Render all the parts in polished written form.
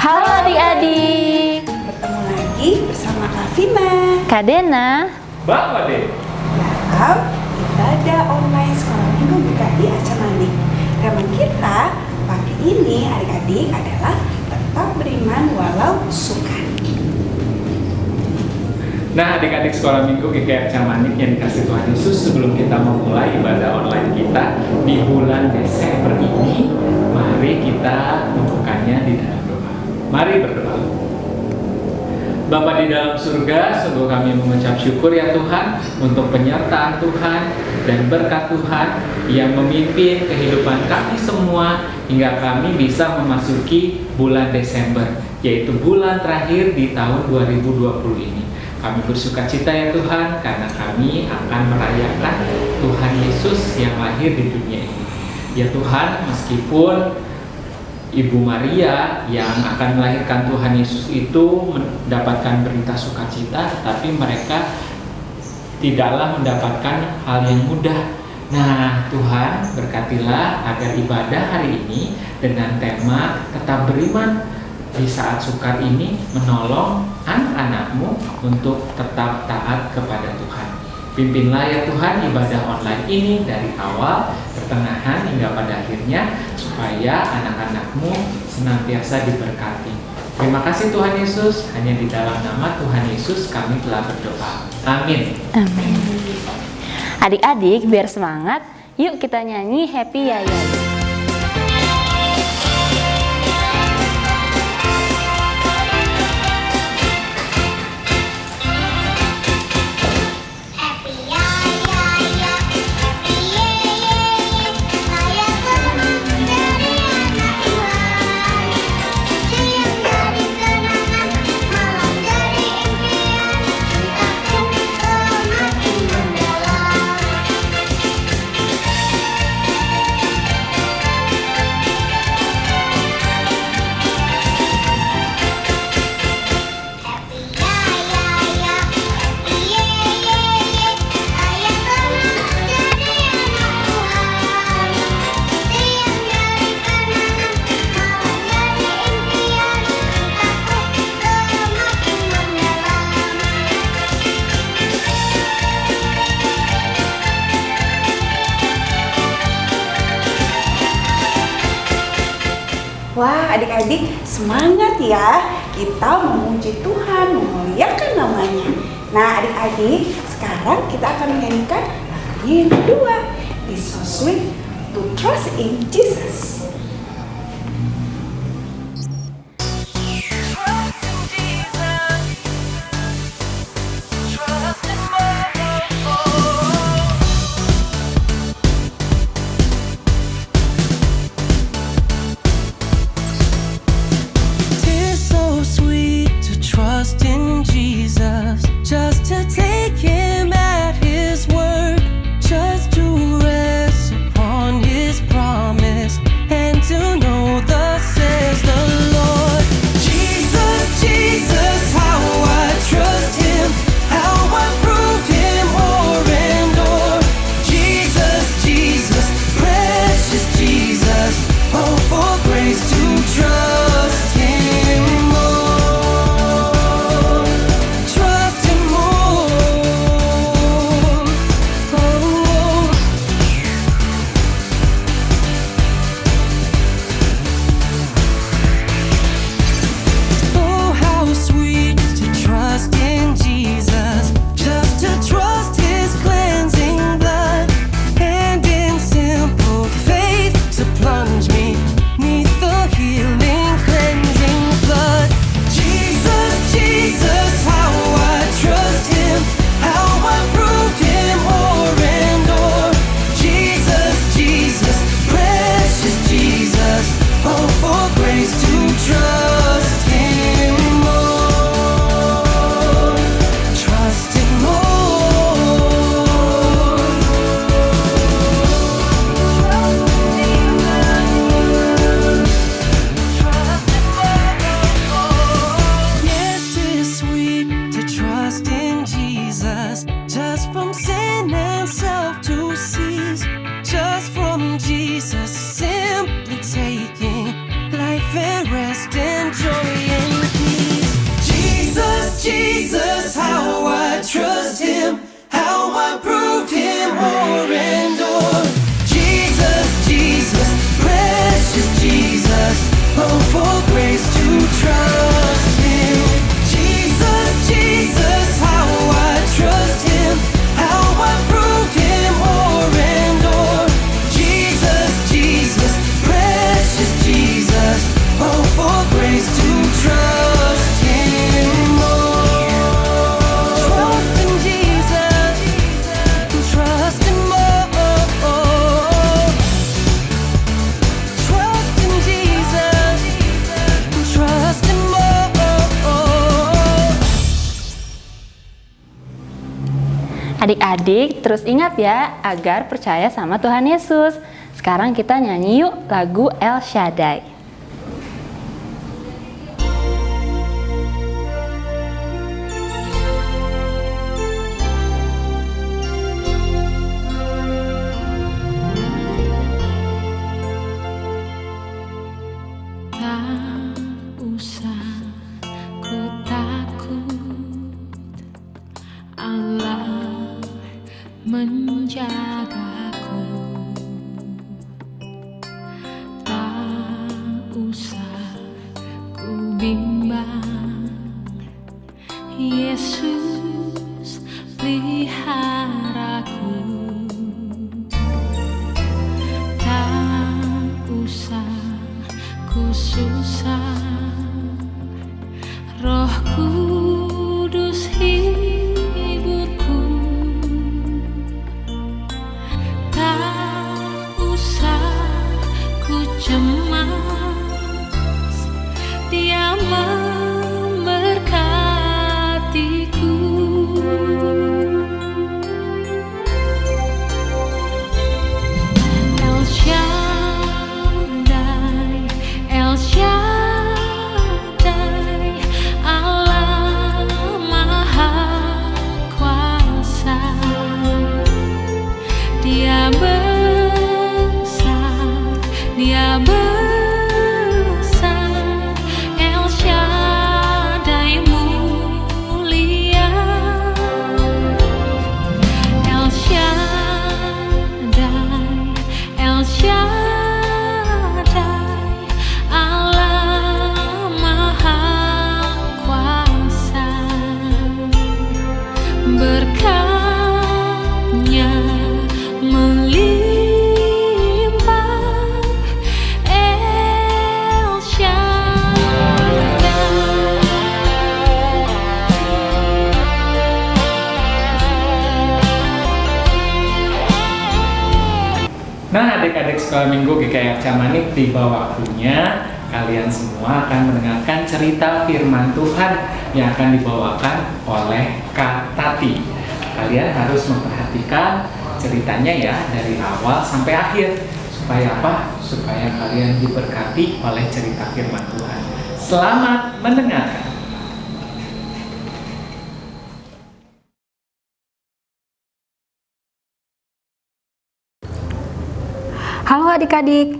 Halo adik-adik. Bertemu lagi bersama Kak Vina, Kak Dena. Bang Ade. dalam ibadah online sekolah minggu GKI Acamanik. Tema kita pagi ini adik-adik adalah tetap beriman walau sukar. Nah, adik-adik sekolah minggu GKI Acamanik yang dikasih Tuhan Yesus, sebelum kita memulai ibadah online kita di bulan Desember ini, mari kita membukanya di dalam doa. Mari berdoa. Bapa di dalam surga, sungguh kami mengucap syukur ya Tuhan untuk penyertaan Tuhan dan berkat Tuhan yang memimpin kehidupan kami semua hingga kami bisa memasuki bulan Desember, yaitu bulan terakhir di tahun 2020 ini. Kami bersukacita ya Tuhan karena kami akan merayakan Tuhan Yesus yang lahir di dunia ini. Ya Tuhan, meskipun Ibu Maria yang akan melahirkan Tuhan Yesus itu mendapatkan berita sukacita, tapi mereka tidaklah mendapatkan hal yang mudah. Nah Tuhan, berkatilah agar ibadah hari ini dengan tema tetap beriman di saat sukar ini menolong anak-anak-Mu untuk tetap taat kepada Tuhan. Pimpinlah ya Tuhan ibadah online ini dari awal, pertengahan hingga pada akhirnya, supaya anak-anak-Mu senantiasa diberkati. Terima kasih Tuhan Yesus, hanya di dalam nama Tuhan Yesus kami telah berdoa. Amin. Amin. Adik-adik biar semangat, yuk kita nyanyi Happy Ya Ya. Wah, adik-adik semangat ya. Kita memuji Tuhan, memuliakan namanya. Nah, adik-adik, sekarang kita akan menyanyikan lagu yang kedua. It's so sweet to trust in Jesus. Trust in Jesus, just to take Him at His word, just to rest upon His promise and Adik-adik terus ingat ya agar percaya sama Tuhan Yesus. Sekarang kita nyanyi yuk lagu El Shaddai. Tak usah ku takut, Allah menjagaku. Tak usah ku bimbang, Yesus peliharaku. Tak usah ku susah, Roh Kudus hiburku. Tak usah ku cemas, Dia memberkatiku. El Shaddai, El Shaddai, Allah Maha Kuasa. Dia besar, Dia besar, El Shaddai mulia. El Shaddai, El Shaddai, Allah Maha Kuasa. Berkat-Nya melimpah, El Shaddai. Nah, adik-adik sekolah minggu GKI Arca Manik, tiba waktunya kalian semua akan mendengarkan cerita firman Tuhan yang akan dibawakan oleh Kak Tati. Kalian harus memperhatikan ceritanya ya dari awal sampai akhir. Supaya apa? Supaya kalian diberkati oleh cerita firman Tuhan. Selamat mendengarkan. Halo adik-adik,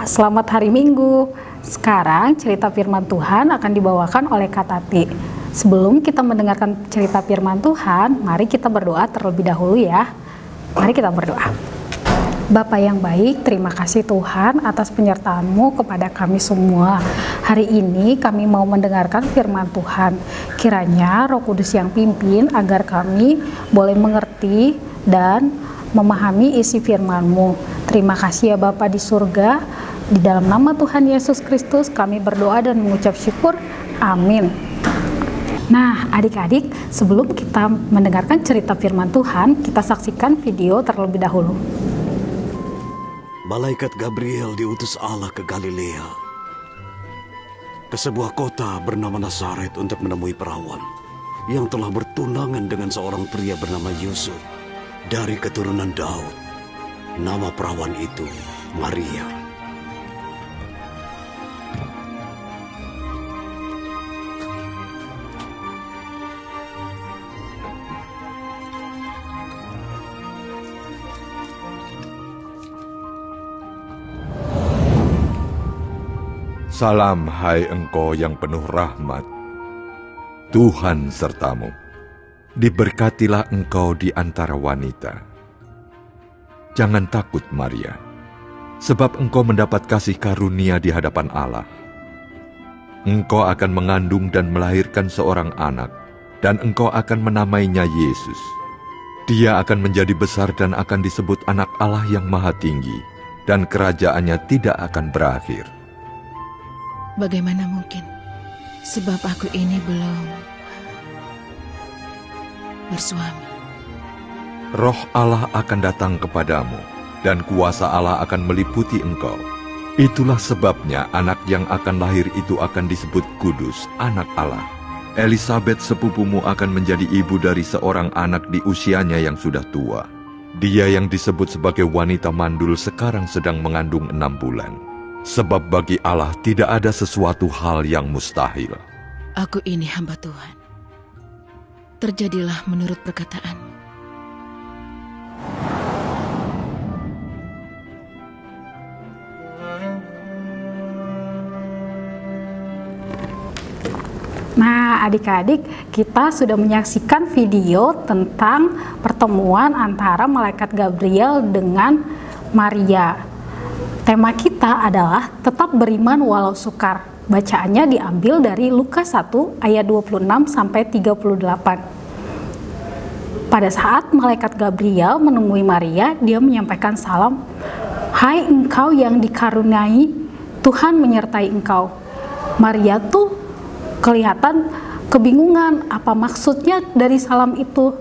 selamat hari Minggu. Sekarang cerita firman Tuhan akan dibawakan oleh Kak Tati. Sebelum kita mendengarkan cerita firman Tuhan, mari kita berdoa terlebih dahulu ya. Mari kita berdoa. Bapa yang baik, terima kasih Tuhan atas penyertaan-Mu kepada kami semua. Hari ini kami mau mendengarkan firman Tuhan. Kiranya Roh Kudus yang pimpin agar kami boleh mengerti dan memahami isi firman-Mu. Terima kasih ya Bapa di surga. Di dalam nama Tuhan Yesus Kristus kami berdoa dan mengucap syukur. Amin. Nah, adik-adik, sebelum kita mendengarkan cerita firman Tuhan, kita saksikan video terlebih dahulu. Malaikat Gabriel diutus Allah ke Galilea, ke sebuah kota bernama Nazaret untuk menemui perawan yang telah bertunangan dengan seorang pria bernama Yusuf dari keturunan Daud. Nama perawan itu Maria. Salam hai engkau yang penuh rahmat, Tuhan sertamu. Diberkatilah engkau di antara wanita. Jangan takut Maria, sebab engkau mendapat kasih karunia di hadapan Allah. Engkau akan mengandung dan melahirkan seorang anak, dan engkau akan menamainya Yesus. Dia akan menjadi besar dan akan disebut Anak Allah yang Maha Tinggi, dan kerajaannya tidak akan berakhir. Bagaimana mungkin? Sebab aku ini belum bersuami. Roh Allah akan datang kepadamu, dan kuasa Allah akan meliputi engkau. Itulah sebabnya anak yang akan lahir itu akan disebut kudus, Anak Allah. Elisabet sepupumu akan menjadi ibu dari seorang anak di usianya yang sudah tua. Dia yang disebut sebagai wanita mandul sekarang sedang mengandung 6 bulan. Sebab bagi Allah tidak ada sesuatu hal yang mustahil. Aku ini hamba Tuhan. Terjadilah menurut perkataanmu. Nah, adik-adik, kita sudah menyaksikan video tentang pertemuan antara malaikat Gabriel dengan Maria. Tema kita adalah tetap beriman walau sukar. Bacaannya diambil dari Lukas 1 ayat 26 sampai 38. Pada saat malaikat Gabriel menemui Maria, dia menyampaikan salam, "Hai engkau yang dikaruniai, Tuhan menyertai engkau." Maria tuh kelihatan kebingungan apa maksudnya dari salam itu.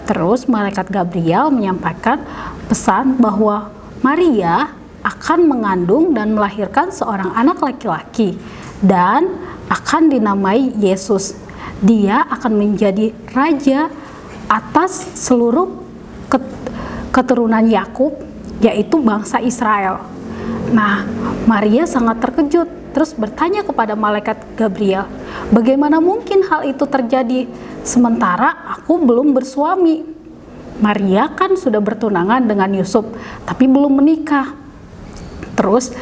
Terus malaikat Gabriel menyampaikan pesan bahwa Maria akan mengandung dan melahirkan seorang anak laki-laki dan akan dinamai Yesus. Dia akan menjadi raja atas seluruh keturunan Yakub, yaitu bangsa Israel. Nah, Maria sangat terkejut, terus bertanya kepada malaikat Gabriel, "Bagaimana mungkin hal itu terjadi sementara aku belum bersuami?" Maria kan sudah bertunangan dengan Yusuf, tapi belum menikah. Terus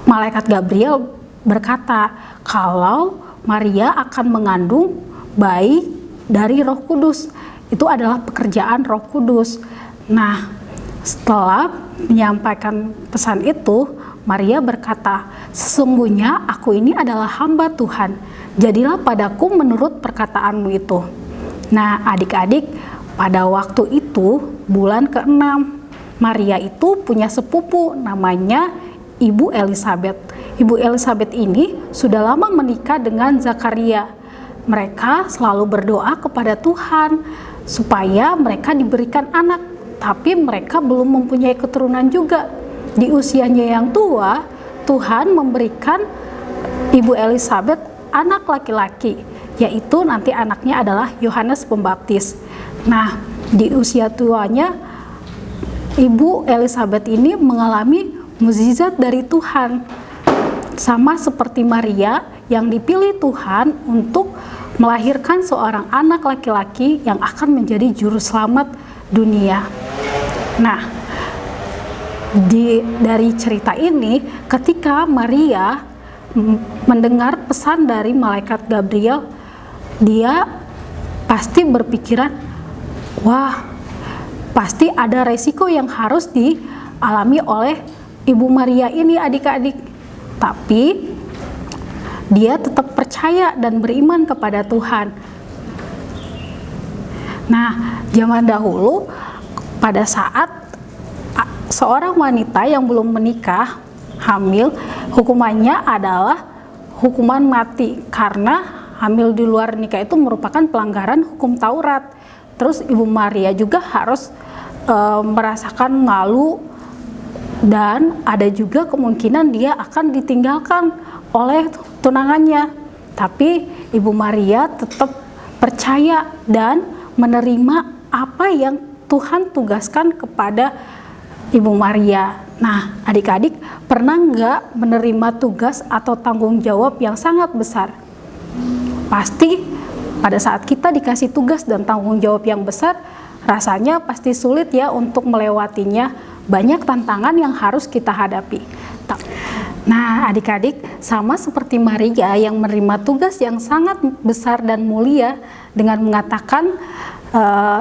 malaikat Gabriel berkata kalau Maria akan mengandung bayi dari Roh Kudus. Itu adalah pekerjaan Roh Kudus. Nah, setelah menyampaikan pesan itu, Maria berkata, "Sesungguhnya aku ini adalah hamba Tuhan. Jadilah padaku menurut perkataanmu itu." Nah, adik-adik, pada waktu itu bulan ke-6, Maria itu punya sepupu namanya Ibu Elisabet. Ibu Elisabet ini sudah lama menikah dengan Zakaria. Mereka selalu berdoa kepada Tuhan supaya mereka diberikan anak, tapi mereka belum mempunyai keturunan juga. Di usianya yang tua, Tuhan memberikan Ibu Elisabet anak laki-laki, yaitu nanti anaknya adalah Yohanes Pembaptis. Nah, di usia tuanya Ibu Elisabet ini mengalami mukjizat dari Tuhan. Sama seperti Maria yang dipilih Tuhan untuk melahirkan seorang anak laki-laki yang akan menjadi juru selamat dunia. Nah, dari cerita ini, ketika Maria mendengar pesan dari malaikat Gabriel, dia pasti berpikiran, wah, pasti ada resiko yang harus dialami oleh Ibu Maria ini, adik-adik. Tapi dia tetap percaya dan beriman kepada Tuhan. Nah, zaman dahulu pada saat seorang wanita yang belum menikah hamil, hukumannya adalah hukuman mati karena hamil di luar nikah itu merupakan pelanggaran hukum Taurat. Terus Ibu Maria juga harus merasakan malu dan ada juga kemungkinan dia akan ditinggalkan oleh tunangannya. Tapi Ibu Maria tetap percaya dan menerima apa yang Tuhan tugaskan kepada Ibu Maria. Nah, adik-adik pernah nggak menerima tugas atau tanggung jawab yang sangat besar? Pasti pada saat kita dikasih tugas dan tanggung jawab yang besar, rasanya pasti sulit ya untuk melewatinya. Banyak tantangan yang harus kita hadapi. Nah, adik-adik, sama seperti Maria yang menerima tugas yang sangat besar dan mulia dengan mengatakan,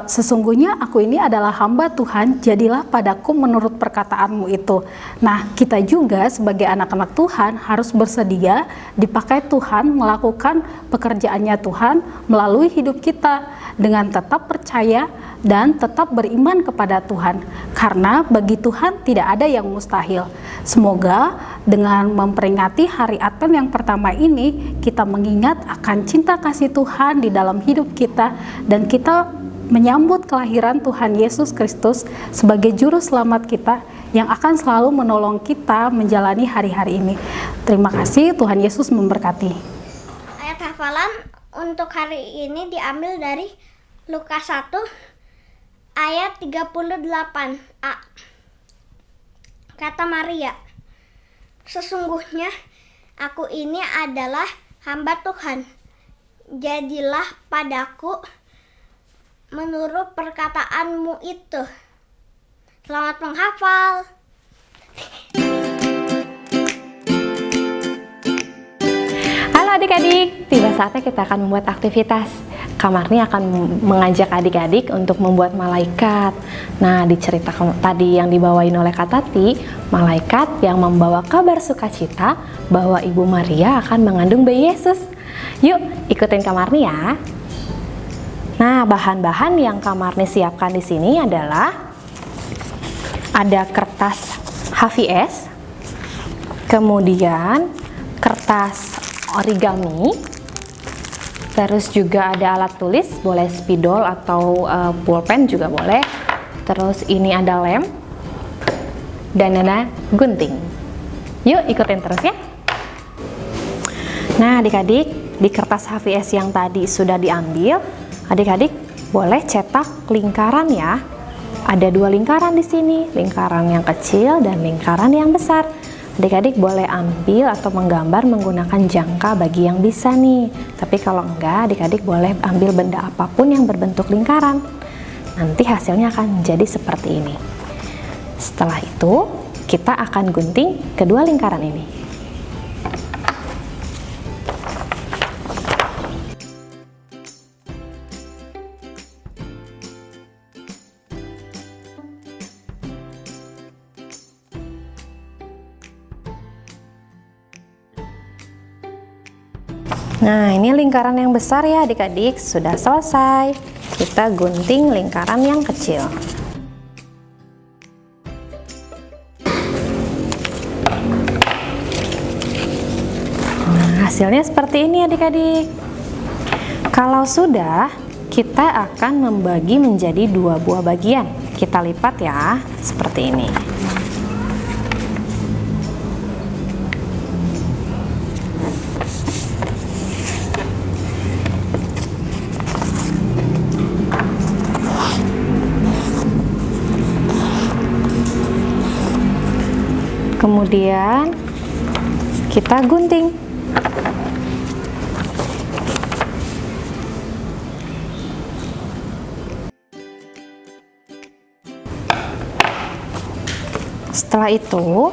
"Sesungguhnya aku ini adalah hamba Tuhan, jadilah padaku menurut perkataanmu itu." Nah, kita juga sebagai anak-anak Tuhan harus bersedia dipakai Tuhan melakukan pekerjaannya Tuhan melalui hidup kita dengan tetap percaya dan tetap beriman kepada Tuhan, karena bagi Tuhan tidak ada yang mustahil. Semoga dengan memperingati hari Advent yang pertama ini, kita mengingat akan cinta kasih Tuhan di dalam hidup kita, dan kita menyambut kelahiran Tuhan Yesus Kristus sebagai juru selamat kita yang akan selalu menolong kita menjalani hari-hari ini. Terima kasih, Tuhan Yesus memberkati. Ayah hafalan untuk hari ini diambil dari Lukas 1 ayat 38a. Kata Maria, "Sesungguhnya aku ini adalah hamba Tuhan. Jadilah padaku menurut perkataanmu itu." Selamat menghafal. Halo adik-adik, tiba saatnya kita akan membuat aktivitas. Kak Marni akan mengajak adik-adik untuk membuat malaikat. Nah, di cerita tadi yang dibawain oleh Kak Tati, malaikat yang membawa kabar sukacita bahwa Ibu Maria akan mengandung bayi Yesus. Yuk, ikutin Kak Marni ya. Nah, bahan-bahan yang Kak Marni siapkan di sini adalah ada kertas HVS, kemudian kertas origami, terus juga ada alat tulis, boleh spidol atau pulpen juga boleh. Terus ini ada lem dan ada gunting. Yuk ikutin terus ya. Nah adik-adik, di kertas HVS yang tadi sudah diambil, adik-adik boleh cetak lingkaran ya. Ada 2 lingkaran di sini, lingkaran yang kecil dan lingkaran yang besar. Adik-adik boleh ambil atau menggambar menggunakan jangka bagi yang bisa nih. Tapi kalau enggak, adik-adik boleh ambil benda apapun yang berbentuk lingkaran. Nanti hasilnya akan menjadi seperti ini. Setelah itu, kita akan gunting kedua lingkaran ini. Nah, ini lingkaran yang besar ya adik-adik, sudah selesai. Kita gunting lingkaran yang kecil. Nah, hasilnya seperti ini adik-adik. Kalau sudah, kita akan membagi menjadi 2 buah bagian. Kita lipat ya, seperti ini. Kemudian kita gunting. Setelah itu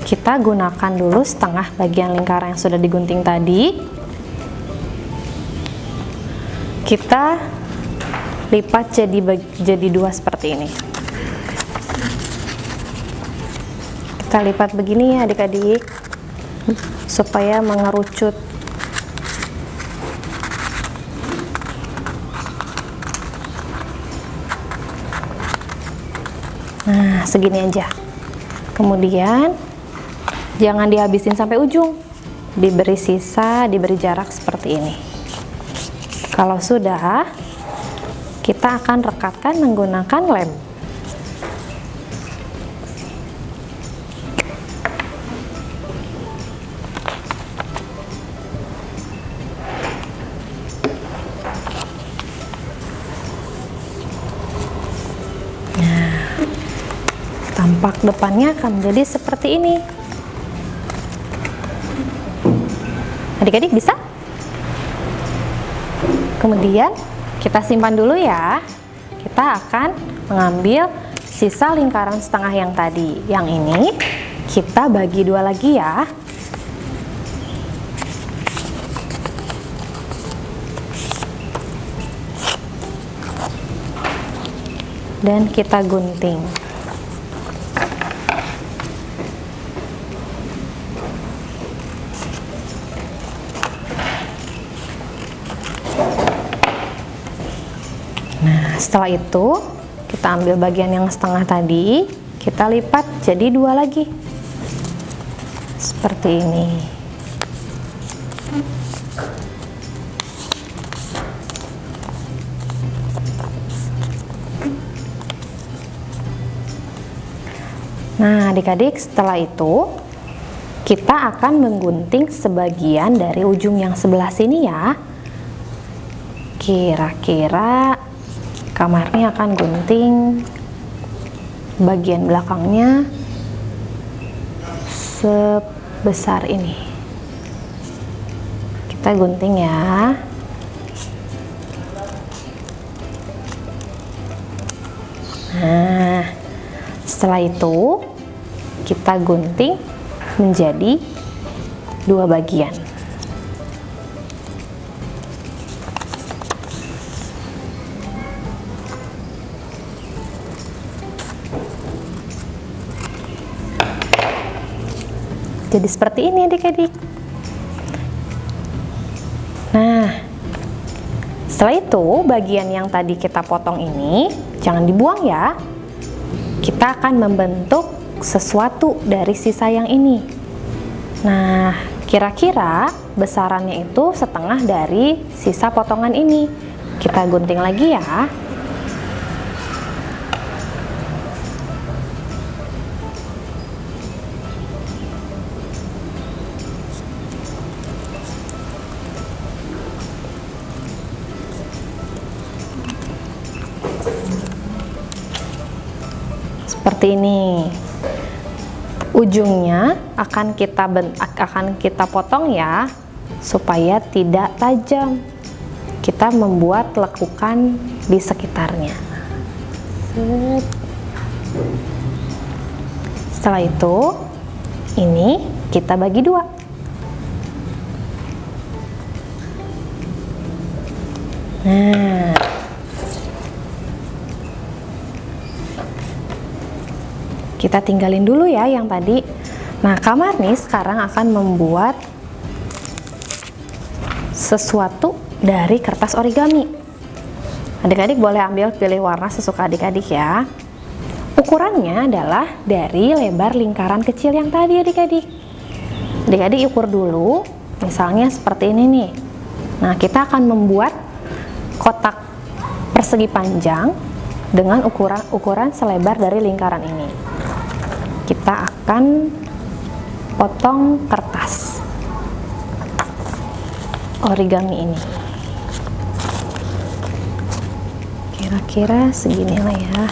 kita gunakan dulu setengah bagian lingkaran yang sudah digunting tadi. Kita lipat jadi 2 seperti ini. Kita lipat begini ya adik-adik, supaya mengerucut. Nah, segini aja. Kemudian jangan dihabisin sampai ujung, diberi sisa, diberi jarak seperti ini. Kalau sudah, kita akan rekatkan menggunakan lem. Tampak depannya akan menjadi seperti ini. Adik-adik bisa? Kemudian kita simpan dulu ya. Kita akan mengambil sisa lingkaran setengah yang tadi. Yang ini kita bagi 2 lagi ya. Dan kita gunting. Nah, setelah itu kita ambil bagian yang setengah tadi, kita lipat jadi 2 lagi. Seperti ini. Nah, adik-adik, setelah itu kita akan menggunting sebagian dari ujung yang sebelah sini ya. Kira-kira Kamarni akan gunting bagian belakangnya sebesar ini. Kita gunting ya. Nah, setelah itu kita gunting menjadi 2 bagian. Jadi seperti ini adik-adik. Nah, setelah itu bagian yang tadi kita potong ini jangan dibuang ya. Kita akan membentuk sesuatu dari sisa yang ini. Nah, kira-kira besarannya itu setengah dari sisa potongan ini. Kita gunting lagi ya. Seperti ini. Ujungnya akan kita potong ya, supaya tidak tajam. Kita membuat lekukan di sekitarnya. Setelah itu, ini kita bagi 2. Nah, kita tinggalin dulu ya yang tadi. Nah, Kamarni sekarang akan membuat sesuatu dari kertas origami. Adik-adik boleh pilih warna sesuka adik-adik ya. Ukurannya adalah dari lebar lingkaran kecil yang tadi adik-adik. Adik-adik ukur dulu, misalnya seperti ini nih. Nah, kita akan membuat kotak persegi panjang dengan ukuran selebar dari lingkaran ini. Kita akan potong kertas origami ini. Kira-kira seginilah ya.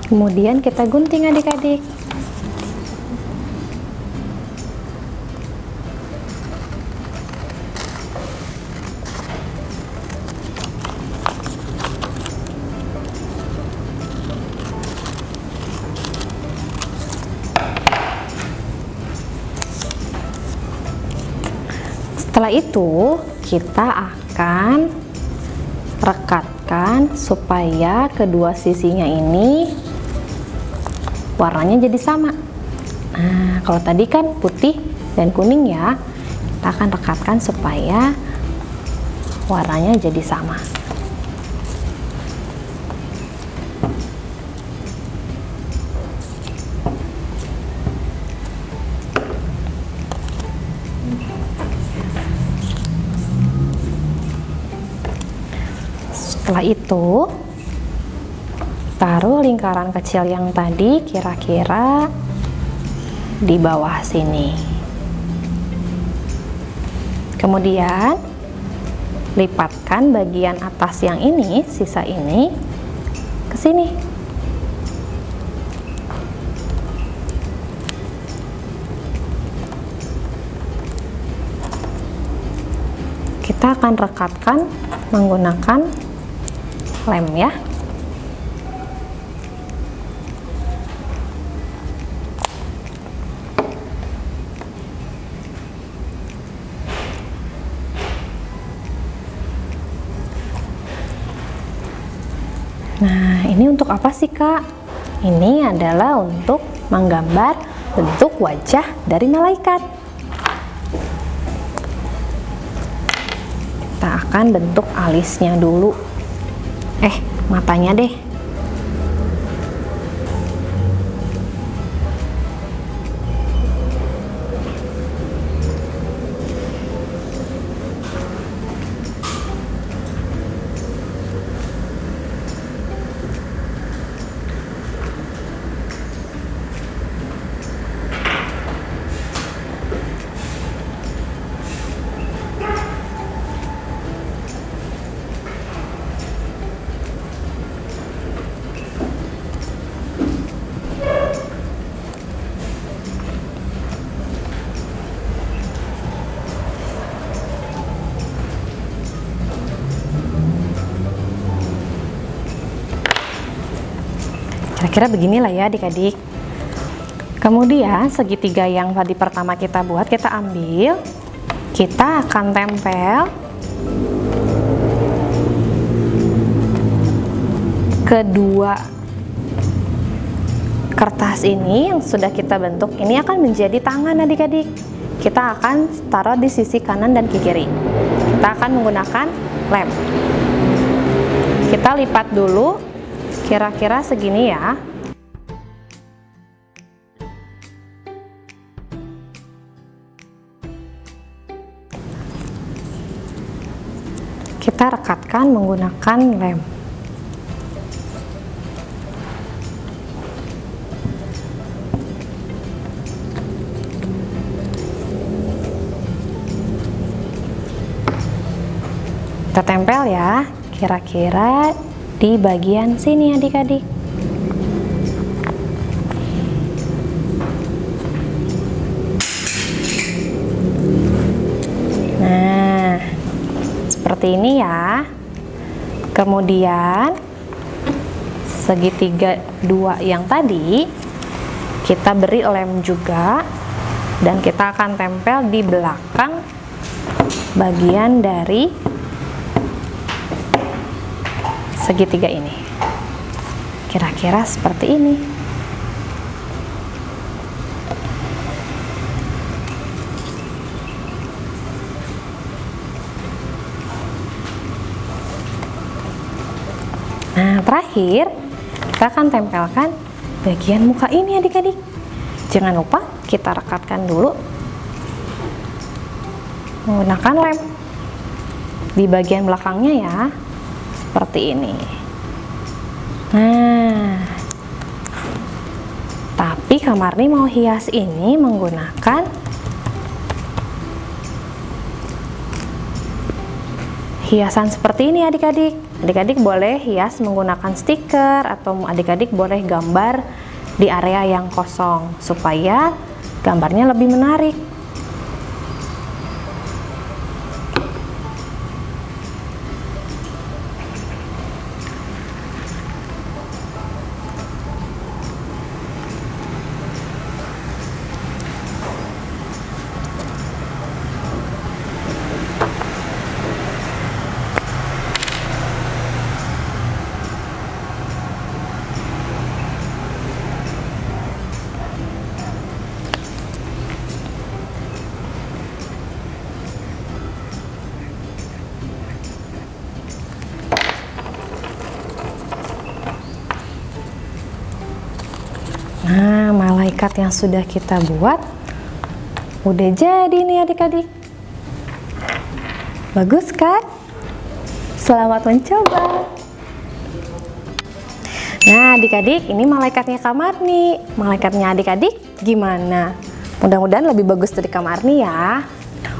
Kemudian kita gunting adik-adik. Setelah itu kita akan rekatkan supaya kedua sisinya ini warnanya jadi sama. Nah, kalau tadi kan putih dan kuning ya, kita akan rekatkan supaya warnanya jadi sama. Setelah itu, taruh lingkaran kecil yang tadi kira-kira di bawah sini. Kemudian lipatkan bagian atas yang ini, sisa ini ke sini. Kita akan rekatkan menggunakan lem ya. Nah, ini untuk apa sih, Kak? Ini adalah untuk menggambar bentuk wajah dari malaikat. Kita akan bentuk alisnya dulu. Matanya deh. Kira-kira beginilah ya adik-adik. Kemudian segitiga yang tadi pertama kita buat, kita ambil, kita akan tempel kedua kertas ini yang sudah kita bentuk. Ini akan menjadi tangan adik-adik. Kita akan taruh di sisi kanan dan kiri. Kita akan menggunakan lem. Kita lipat dulu kira-kira segini ya. Kita rekatkan menggunakan lem. Kita tempel ya, kira-kira di bagian sini adik-adik. Nah, seperti ini ya. Kemudian segitiga dua yang tadi kita beri lem juga, dan kita akan tempel di belakang bagian dari segitiga ini. Kira-kira seperti ini. Nah, terakhir kita akan tempelkan bagian muka ini adik-adik. Jangan lupa kita rekatkan dulu menggunakan lem di bagian belakangnya ya. Seperti ini. Nah, tapi Kak Marni mau hias ini menggunakan hiasan seperti ini adik-adik. Adik-adik boleh hias menggunakan stiker, atau adik-adik boleh gambar di area yang kosong supaya gambarnya lebih menarik. Nah, malaikat yang sudah kita buat udah jadi nih adik-adik. Bagus kan? Selamat mencoba. Nah, adik-adik, ini malaikatnya Kak Marni. Malaikatnya adik-adik gimana? Mudah-mudahan lebih bagus dari Kak Marni ya.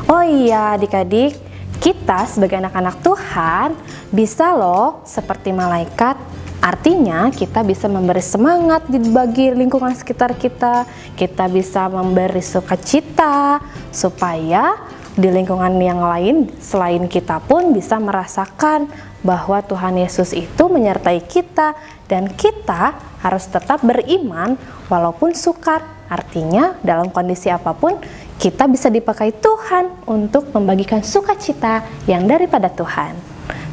Oh iya adik-adik, kita sebagai anak-anak Tuhan bisa loh seperti malaikat. Artinya kita bisa memberi semangat bagi lingkungan sekitar kita. Kita bisa memberi sukacita supaya di lingkungan yang lain selain kita pun bisa merasakan bahwa Tuhan Yesus itu menyertai kita, dan kita harus tetap beriman walaupun sukar. Artinya dalam kondisi apapun kita bisa dipakai Tuhan untuk membagikan sukacita yang daripada Tuhan.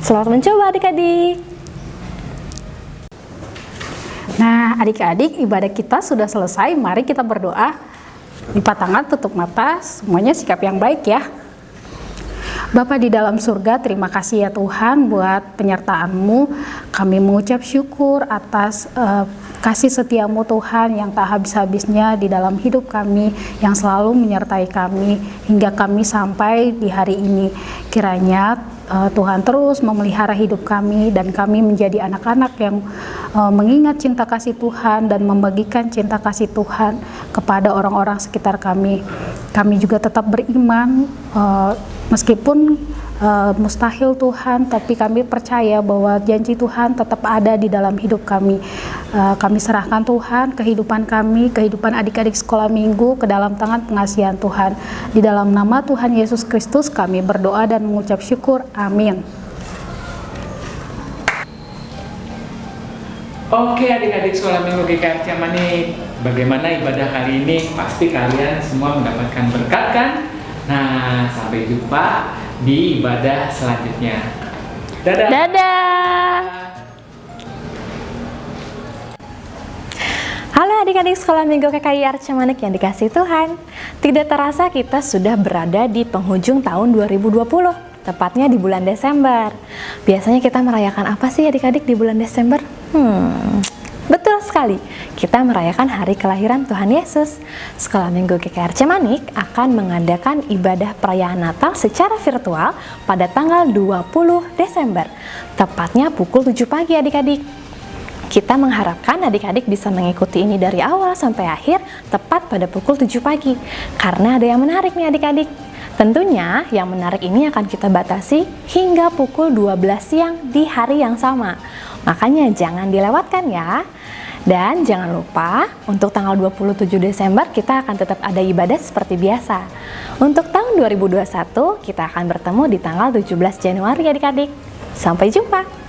Selamat mencoba adik-adik. Nah, adik-adik, ibadah kita sudah selesai. Mari kita berdoa. Lipat tangan, tutup mata, semuanya sikap yang baik ya. Bapa di dalam surga, terima kasih ya Tuhan buat penyertaan-Mu. Kami mengucap syukur atas kasih setia-Mu Tuhan yang tak habis-habisnya di dalam hidup kami, yang selalu menyertai kami hingga kami sampai di hari ini. Kiranya Tuhan terus memelihara hidup kami dan kami menjadi anak-anak yang mengingat cinta kasih Tuhan dan membagikan cinta kasih Tuhan kepada orang-orang sekitar kami. Kami juga tetap beriman meskipun mustahil Tuhan, tapi kami percaya bahwa janji Tuhan tetap ada di dalam hidup kami. Kami serahkan Tuhan kehidupan kami, kehidupan adik-adik sekolah minggu ke dalam tangan pengasihan Tuhan. Di dalam nama Tuhan Yesus Kristus kami berdoa dan mengucap syukur. Amin. Oke adik-adik sekolah minggu GKR Ciamanik, bagaimana ibadah hari ini? Pasti kalian semua mendapatkan berkat kan? Nah, sampai jumpa di ibadah selanjutnya. Dadah. Dadah. Halo adik-adik sekolah minggu KKIR Ciamanik yang dikasihi Tuhan. Tidak terasa kita sudah berada di penghujung tahun 2020, tepatnya di bulan Desember. Biasanya kita merayakan apa sih adik-adik di bulan Desember? Betul sekali, kita merayakan hari kelahiran Tuhan Yesus. Sekolah Minggu GKR Ciamanik akan mengadakan ibadah perayaan Natal secara virtual pada tanggal 20 Desember, tepatnya pukul 7 pagi adik-adik. Kita mengharapkan adik-adik bisa mengikuti ini dari awal sampai akhir tepat pada pukul 7 pagi, karena ada yang menarik nih adik-adik. Tentunya yang menarik ini akan kita batasi hingga pukul 12 siang di hari yang sama. Makanya jangan dilewatkan ya. Dan jangan lupa untuk tanggal 27 Desember kita akan tetap ada ibadah seperti biasa. Untuk tahun 2021 kita akan bertemu di tanggal 17 Januari adik-adik. Sampai jumpa.